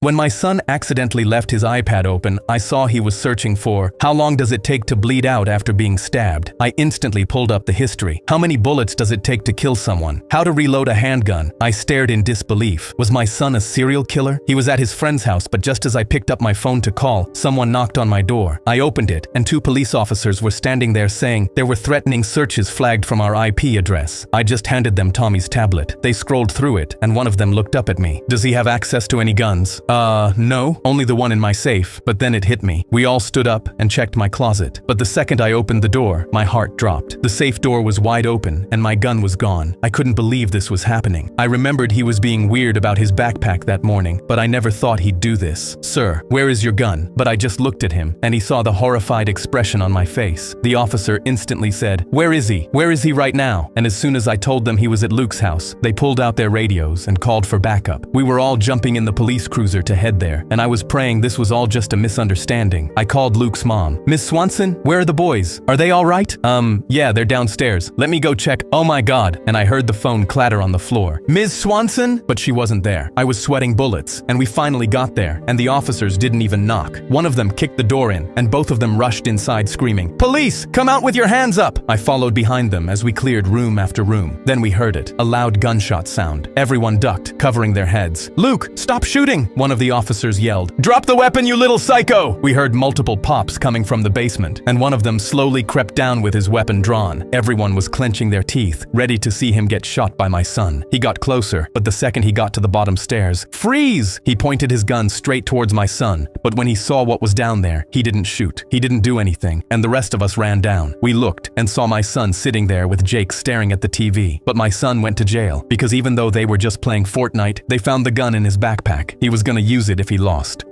When my son accidentally left his iPad open, I saw he was searching for, how long does it take to bleed out after being stabbed? I instantly pulled up the history. How many bullets does it take to kill someone? How to reload a handgun? I stared in disbelief. Was my son a serial killer? He was at his friend's house, but just as I picked up my phone to call, someone knocked on my door. I opened it, and 2 police officers were standing there saying there were threatening searches flagged from our IP address. I just handed them Tommy's tablet. They scrolled through it, and one of them looked up at me. Does he have access to any guns? No, only the one in my safe. But then it hit me. We all stood up and checked my closet. But the second I opened the door, my heart dropped. The safe door was wide open, and my gun was gone. I couldn't believe this was happening. I remembered he was being weird about his backpack that morning, but I never thought he'd do this. Sir, where is your gun? But I just looked at him, and he saw the horrified expression on my face. The officer instantly said, "Where is he? Where is he right now?" And as soon as I told them he was at Luke's house, they pulled out their radios and called for backup. We were all jumping in the police cruiser to head there, and I was praying this was all just a misunderstanding. I called Luke's mom. "Miss Swanson, where are the boys? Are they all right?" Yeah, they're downstairs. Let me go check." "Oh my God," and I heard the phone clatter on the floor. "Ms. Swanson?" But she wasn't there. I was sweating bullets, and we finally got there, and the officers didn't even knock. One of them kicked the door in, and both of them rushed inside screaming, "Police, come out with your hands up!" I followed behind them as we cleared room after room. Then we heard it, a loud gunshot sound. Everyone ducked, covering their heads. "Luke, stop shooting!" one of the officers yelled. "Drop the weapon, you little psycho!" We heard multiple pops coming from the basement, and one of them slowly crept down with his weapon drawn. Everyone was clenching their teeth, ready to see him get shot by my son. He got closer, but the second he got to the bottom stairs, "Freeze!" He pointed his gun straight towards my son, but when he saw what was down there, he didn't shoot. He didn't do anything, and the rest of us ran down. We looked and saw my son sitting there with Jake staring at the TV. But my son went to jail, because even though they were just playing Fortnite, they found the gun in his backpack. He was gonna use it if he lost.